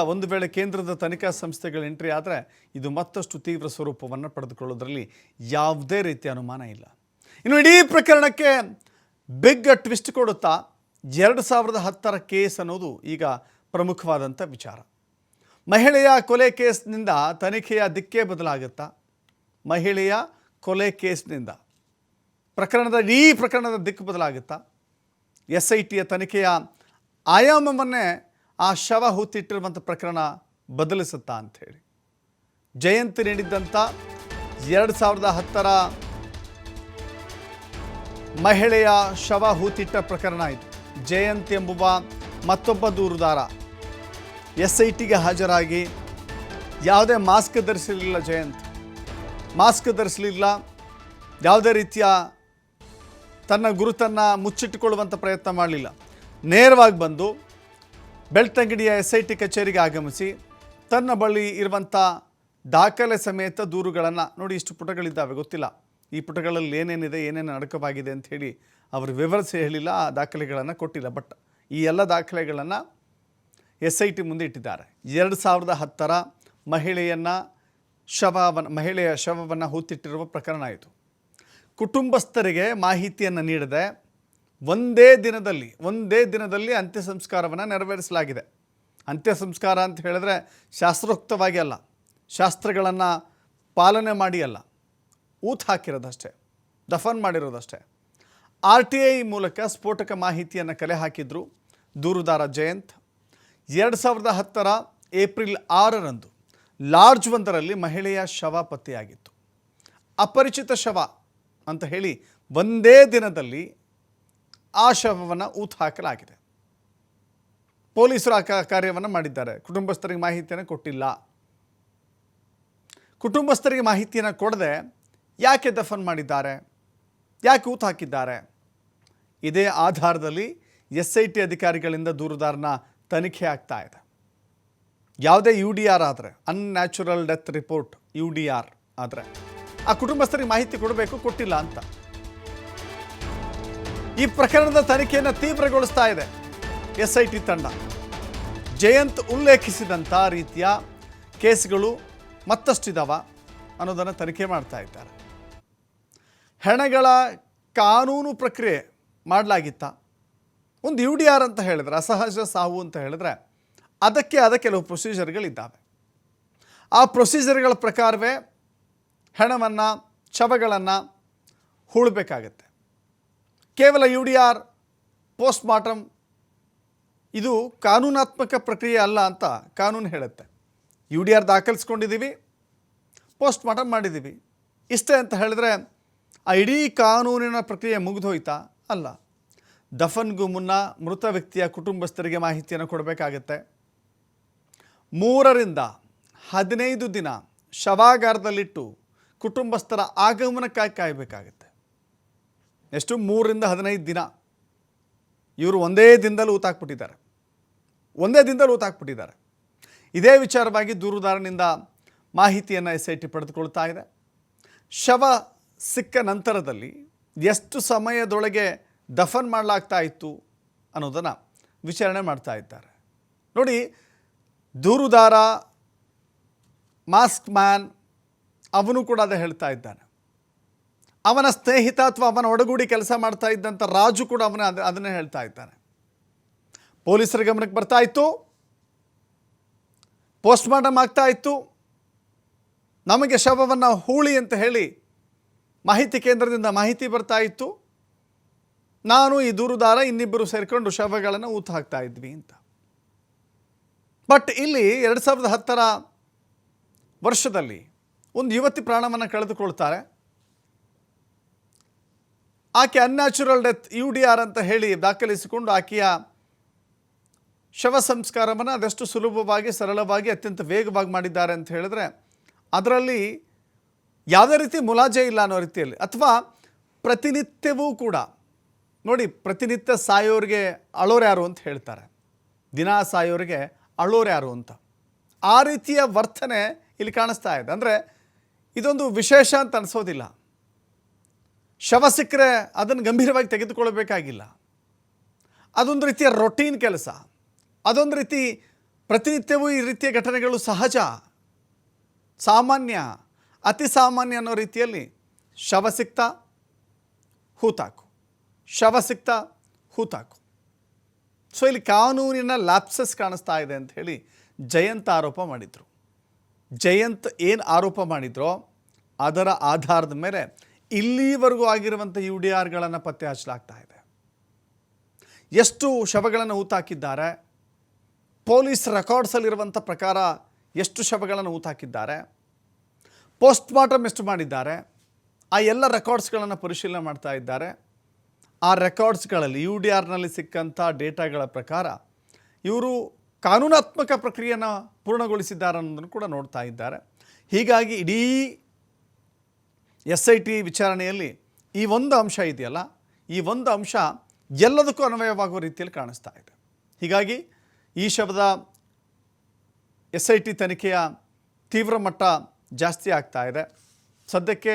ಒಂದು ವೇಳೆ ಕೇಂದ್ರದ ತನಿಖಾ ಸಂಸ್ಥೆಗಳ ಎಂಟ್ರಿ ಆದರೆ ಇದು ಮತ್ತಷ್ಟು ತೀವ್ರ ಸ್ವರೂಪವನ್ನು ಪಡೆದುಕೊಳ್ಳೋದ್ರಲ್ಲಿ ಯಾವುದೇ ರೀತಿಯ ಅನುಮಾನ ಇಲ್ಲ. ಇನ್ನು ಇಡೀ ಪ್ರಕರಣಕ್ಕೆ ಬಿಗ್ ಟ್ವಿಸ್ಟ್ ಕೊಡುತ್ತಾ 2010ರ ಕೇಸ್ ಅನ್ನೋದು ಈಗ ಪ್ರಮುಖವಾದಂಥ ವಿಚಾರ. ಮಹಿಳೆಯ ಕೊಲೆ ಕೇಸ್ನಿಂದ ತನಿಖೆಯ ದಿಕ್ಕೇ ಬದಲಾಗುತ್ತಾ? ಮಹಿಳೆಯ ಕೊಲೆ ಕೇಸ್ನಿಂದ ಇಡೀ ಪ್ರಕರಣದ ದಿಕ್ಕು ಬದಲಾಗುತ್ತಾ? SITಯ ತನಿಖೆಯ ಆಯಾಮವನ್ನೇ ಆ ಶವ ಹೂತಿಟ್ಟಿರುವಂಥ ಪ್ರಕರಣ ಬದಲಿಸುತ್ತಾ ಅಂಥೇಳಿ ಜಯಂತ್ ನೀಡಿದ್ದಂಥ 2010ರ ಮಹಿಳೆಯ ಶವ ಹೂತಿಟ್ಟ ಪ್ರಕರಣ ಇದು. ಜಯಂತ್ ಎಂಬುವ ಮತ್ತೊಬ್ಬ ದೂರುದಾರ SITಗೆ ಹಾಜರಾಗಿ ಯಾವುದೇ ಮಾಸ್ಕ್ ಧರಿಸಲಿಲ್ಲ. ಜಯಂತ್ ಮಾಸ್ಕ್ ಧರಿಸಲಿಲ್ಲ, ಯಾವುದೇ ರೀತಿಯ ತನ್ನ ಗುರುತನ್ನು ಮುಚ್ಚಿಟ್ಟುಕೊಳ್ಳುವಂಥ ಪ್ರಯತ್ನ ಮಾಡಲಿಲ್ಲ. ನೇರವಾಗಿ ಬಂದು ಬೆಳ್ತಂಗಡಿಯ SIT ಕಚೇರಿಗೆ ಆಗಮಿಸಿ ತನ್ನ ಬಳಿ ಇರುವಂಥ ದಾಖಲೆ ಸಮೇತ ದೂರುಗಳನ್ನು ನೋಡಿ. ಇಷ್ಟು ಪುಟಗಳಿದ್ದಾವೆ, ಗೊತ್ತಿಲ್ಲ ಈ ಪುಟಗಳಲ್ಲಿ ಏನೇನಿದೆ, ಏನೇನು ಅಡಕವಾಗಿದೆ ಅಂತ ಹೇಳಿ ಅವರು ವಿವರಿಸಿ ಹೇಳಿಲ್ಲ, ಆ ದಾಖಲೆಗಳನ್ನು ಕೊಟ್ಟಿಲ್ಲ. ಬಟ್ ಈ ಎಲ್ಲ ದಾಖಲೆಗಳನ್ನು SIT ಮುಂದೆ ಇಟ್ಟಿದ್ದಾರೆ. 2010ರ ಮಹಿಳೆಯ ಶವವನ್ನು ಹೂತಿಟ್ಟಿರುವ ಪ್ರಕರಣ ಇದು. ಕುಟುಂಬಸ್ಥರಿಗೆ ಮಾಹಿತಿಯನ್ನು ನೀಡದೆ ಒಂದೇ ದಿನದಲ್ಲಿ ಅಂತ್ಯ ಸಂಸ್ಕಾರವನ್ನು ನೆರವೇರಿಸಲಾಗಿದೆ. ಅಂತ್ಯ ಸಂಸ್ಕಾರ ಅಂತ ಹೇಳಿದ್ರೆ ಶಾಸ್ತ್ರೋಕ್ತವಾಗಿ ಅಲ್ಲ, ಶಾಸ್ತ್ರಗಳನ್ನು ಪಾಲನೆ ಮಾಡಿ ಅಲ್ಲ, ಊತ ಹಾಕಿರೋದಷ್ಟೇ, ದಫನ್ ಮಾಡಿರೋದಷ್ಟೇ. RTI ಮೂಲಕ ಸ್ಫೋಟಕ ಮಾಹಿತಿಯನ್ನು ಕಲೆ ಹಾಕಿದ್ರು ದೂರುದಾರ ಜಯಂತ್. 2010ರ ಏಪ್ರಿಲ್ 6ರಂದು ಲಾಡ್ಜ್ ಒಂದರಲ್ಲಿ ಮಹಿಳೆಯ ಶವ ಪತ್ತೆಯಾಗಿತ್ತು. ಅಪರಿಚಿತ ಶವ ಅಂತ ಹೇಳಿ ಒಂದೇ ದಿನದಲ್ಲಿ ಆ ಶವವನ್ನು ಊತ ಹಾಕಲಾಗಿದೆ. ಪೊಲೀಸರು ಆ ಕಾರ್ಯವನ್ನು ಮಾಡಿದ್ದಾರೆ. ಕುಟುಂಬಸ್ಥರಿಗೆ ಮಾಹಿತಿಯನ್ನು ಕೊಟ್ಟಿಲ್ಲ. ಕುಟುಂಬಸ್ಥರಿಗೆ ಮಾಹಿತಿಯನ್ನು ಕೊಡದೆ ಯಾಕೆ ದಫನ್ ಮಾಡಿದ್ದಾರೆ, ಯಾಕೆ ಊತ ಹಾಕಿದ್ದಾರೆ? ಇದೇ ಆಧಾರದಲ್ಲಿ SIT ಅಧಿಕಾರಿಗಳಿಂದ ದೂರುದಾರನ ತನಿಖೆ ಆಗ್ತಾ ಇದೆ. ಯಾವುದೇ UDR ಆದರೆ, ಅನ್ಯಾಚುರಲ್ ಡೆತ್ ರಿಪೋರ್ಟ್ UDR ಆದರೆ ಆ ಕುಟುಂಬಸ್ಥರಿಗೆ ಮಾಹಿತಿ ಕೊಡಬೇಕು, ಕೊಟ್ಟಿಲ್ಲ ಅಂತ. ಈ ಪ್ರಕರಣದ ತನಿಖೆಯನ್ನು ತೀವ್ರಗೊಳಿಸ್ತಾ ಇದೆ SIT ತಂಡ. ಜಯಂತ್ ಉಲ್ಲೇಖಿಸಿದಂಥ ರೀತಿಯ ಕೇಸ್ಗಳು ಮತ್ತಷ್ಟಿದಾವ ಅನ್ನೋದನ್ನು ತನಿಖೆ ಮಾಡ್ತಾ ಇದ್ದಾರೆ. ಹೆಣಗಳ ಕಾನೂನು ಪ್ರಕ್ರಿಯೆ ಮಾಡಲಾಗಿತ್ತ? ಒಂದು UDR ಅಂತ ಹೇಳಿದ್ರೆ, ಅಸಹಜ ಸಾವು ಅಂತ ಹೇಳಿದ್ರೆ ಅದಕ್ಕೆ ಕೆಲವು ಪ್ರೊಸೀಜರ್ಗಳಿದ್ದಾವೆ. ಆ ಪ್ರೊಸೀಜರ್ಗಳ ಪ್ರಕಾರವೇ ಹೆಣವನ್ನು, ಶವಗಳನ್ನು ಹೂಳಬೇಕಾಗತ್ತೆ. ಕೇವಲ UDR, ಪೋಸ್ಟ್ ಮಾರ್ಟಮ್ ಇದು ಕಾನೂನಾತ್ಮಕ ಪ್ರಕ್ರಿಯೆ ಅಲ್ಲ ಅಂತ ಕಾನೂನು ಹೇಳುತ್ತೆ. UDR ದಾಖಲಿಸ್ಕೊಂಡಿದ್ದೀವಿ, ಪೋಸ್ಟ್ ಮಾರ್ಟಮ್ ಮಾಡಿದ್ದೀವಿ, ಇಷ್ಟೇ ಅಂತ ಹೇಳಿದ್ರೆ ಆ ಇಡೀ ಕಾನೂನಿನ ಪ್ರಕ್ರಿಯೆ ಮುಗಿದೋಯ್ತಾ? ಅಲ್ಲ. ದಫನ್ಗೂ ಮುನ್ನ ಮೃತ ವ್ಯಕ್ತಿಯ ಕುಟುಂಬಸ್ಥರಿಗೆ ಮಾಹಿತಿಯನ್ನು ಕೊಡಬೇಕಾಗತ್ತೆ. 3 ರಿಂದ 15 ದಿನ ಶವಾಗಾರದಲ್ಲಿಟ್ಟು ಕುಟುಂಬಸ್ಥರ ಆಗಮನಕ್ಕಾಗಿ ಕಾಯಬೇಕಾಗತ್ತೆ. ಎಷ್ಟು? 3 ರಿಂದ 15 ದಿನ. ಇವರು ಒಂದೇ ದಿನದಲ್ಲಿ ಊತಾಕ್ಬಿಟ್ಟಿದ್ದಾರೆ. ಇದೇ ವಿಚಾರವಾಗಿ ದೂರುದಾರನಿಂದ ಮಾಹಿತಿಯನ್ನು SIT ಪಡೆದುಕೊಳ್ತಾ ಇದೆ. ಶವ ಸಿಕ್ಕ ನಂತರದಲ್ಲಿ ಎಷ್ಟು ಸಮಯದೊಳಗೆ ದಫನ್ ಮಾಡಲಾಗ್ತಾ ಇತ್ತು ಅನ್ನೋದನ್ನು ವಿಚಾರಣೆ ಮಾಡ್ತಾ ಇದ್ದಾರೆ. ನೋಡಿ, ದೂರುದಾರ ಮಾಸ್ಕ್ ಮ್ಯಾನ್ ಅವನು ಕೂಡ ಅದೇ ಹೇಳ್ತಾ ಇದ್ದಾನೆ. ಅವನ ಸ್ನೇಹಿತ ಅಥವಾ ಅವನ ಒಡಗೂಡಿ ಕೆಲಸ ಮಾಡ್ತಾ ಇದ್ದಂಥ ರಾಜು ಕೂಡ ಅದನ್ನೇ ಹೇಳ್ತಾ ಇದ್ದಾನೆ. ಪೊಲೀಸರ ಗಮನಕ್ಕೆ ಬರ್ತಾ ಇತ್ತು, ಪೋಸ್ಟ್ ಮಾರ್ಟಮ್ ಆಗ್ತಾ ಇತ್ತು, ನಮಗೆ ಶವವನ್ನು ಹೂಳಿ ಅಂತ ಹೇಳಿ ಮಾಹಿತಿ ಕೇಂದ್ರದಿಂದ ಮಾಹಿತಿ ಬರ್ತಾ ಇತ್ತು. ನಾನು ಈ ದೂರುದಾರ ಇನ್ನಿಬ್ಬರು ಸೇರಿಕೊಂಡು ಶವಗಳನ್ನು ಊತ ಹಾಕ್ತಾ ಇದ್ವಿ ಅಂತ. ಬಟ್ ಇಲ್ಲಿ 2010ರ ವರ್ಷದಲ್ಲಿ ಒಂದು ಯುವತಿ ಪ್ರಾಣವನ್ನು ಕಳೆದುಕೊಳ್ತಾರೆ. ಆಕೆ ಅನ್ಯಾಚುರಲ್ ಡೆತ್ UDR ಅಂತ ಹೇಳಿ ದಾಖಲಿಸಿಕೊಂಡು ಆಕೆಯ ಶವ ಸಂಸ್ಕಾರವನ್ನು ಅದೆಷ್ಟು ಸುಲಭವಾಗಿ, ಸರಳವಾಗಿ, ಅತ್ಯಂತ ವೇಗವಾಗಿ ಮಾಡಿದ್ದಾರೆ ಅಂತ ಹೇಳಿದ್ರೆ ಅದರಲ್ಲಿ ಯಾವುದೇ ರೀತಿ ಮುಲಾಜೆ ಇಲ್ಲ ಅನ್ನೋ ರೀತಿಯಲ್ಲಿ. ಅಥವಾ ಪ್ರತಿನಿತ್ಯವೂ ಕೂಡ ನೋಡಿ, ಪ್ರತಿನಿತ್ಯ ಸಾಯೋರಿಗೆ ಅಳೋರು ಯಾರು ಅಂತ ಹೇಳ್ತಾರೆ, ದಿನ ಸಾಯೋರಿಗೆ ಅಳೋರು ಯಾರು ಅಂತ. ಆ ರೀತಿಯ ವರ್ತನೆ ಇಲ್ಲಿ ಕಾಣಿಸ್ತಾ ಇದೆ. ಅಂದರೆ ಇದೊಂದು ವಿಶೇಷ ಅಂತ ಅನಿಸೋದಿಲ್ಲ. ಶವ ಸಿಕ್ಕರೆ ಅದನ್ನು ಗಂಭೀರವಾಗಿ ತೆಗೆದುಕೊಳ್ಳಬೇಕಾಗಿಲ್ಲ. ಅದೊಂದು ರೀತಿಯ ರೊಟೀನ್ ಕೆಲಸ, ಅದೊಂದು ರೀತಿ ಪ್ರತಿನಿತ್ಯವೂ ಈ ರೀತಿಯ ಘಟನೆಗಳು ಸಹಜ, ಸಾಮಾನ್ಯ, ಅತಿ ಸಾಮಾನ್ಯ ಅನ್ನೋ ರೀತಿಯಲ್ಲಿ ಶವ ಸಿಕ್ತಾ ಹೂತಾಕು, ಶವ ಸಿಕ್ತಾ ಹೂತಾಕು. ಸೊ ಇಲ್ಲಿ ಕಾನೂನಿನ ಲ್ಯಾಪ್ಸಸ್ ಕಾಣಿಸ್ತಾ ಇದೆ ಅಂತ ಹೇಳಿ ಜಯಂತ್ ಆರೋಪ ಮಾಡಿದರು. ಜಯಂತ್ ಏನು ಆರೋಪ ಮಾಡಿದ್ರೋ ಅದರ ಆಧಾರದ ಮೇಲೆ ಇಲ್ಲಿವರೆಗೂ ಆಗಿರುವಂಥ UDRಗಳನ್ನು ಪತ್ತೆ ಹಚ್ಚಲಾಗ್ತಾ ಇದೆ. ಎಷ್ಟು ಶವಗಳನ್ನು ಹೂತಾಕಿದ್ದಾರೆ, ಪೊಲೀಸ್ ರೆಕಾರ್ಡ್ಸಲ್ಲಿರುವಂಥ ಪ್ರಕಾರ ಎಷ್ಟು ಶವಗಳನ್ನು ಹೂತಾಕಿದ್ದಾರೆ, ಪೋಸ್ಟ್ ಮಾರ್ಟಮ್ ಎಷ್ಟು ಮಾಡಿದ್ದಾರೆ, ಆ ಎಲ್ಲ ರೆಕಾರ್ಡ್ಸ್ಗಳನ್ನು ಪರಿಶೀಲನೆ ಮಾಡ್ತಾ ಇದ್ದಾರೆ. ಆ ರೆಕಾರ್ಡ್ಸ್ಗಳಲ್ಲಿ UDRನಲ್ಲಿ ಸಿಕ್ಕಂಥ ಡೇಟಾಗಳ ಪ್ರಕಾರ ಇವರು ಕಾನೂನಾತ್ಮಕ ಪ್ರಕ್ರಿಯೆಯನ್ನು ಪೂರ್ಣಗೊಳಿಸಿದ್ದಾರೆ ಅನ್ನೋದನ್ನು ಕೂಡ ನೋಡ್ತಾ ಇದ್ದಾರೆ. ಹೀಗಾಗಿ ಇಡೀ SIT ವಿಚಾರಣೆಯಲ್ಲಿ ಈ ಒಂದು ಅಂಶ ಇದೆಯಲ್ಲ, ಈ ಒಂದು ಅಂಶ ಎಲ್ಲದಕ್ಕೂ ಅನ್ವಯವಾಗುವ ರೀತಿಯಲ್ಲಿ ಕಾಣಿಸ್ತಾ ಇದೆ. ಹೀಗಾಗಿ ಈ ಶವದ SIT ತನಿಖೆಯ ತೀವ್ರ ಮಟ್ಟ ಜಾಸ್ತಿ ಆಗ್ತಾ ಇದೆ. ಸದ್ಯಕ್ಕೆ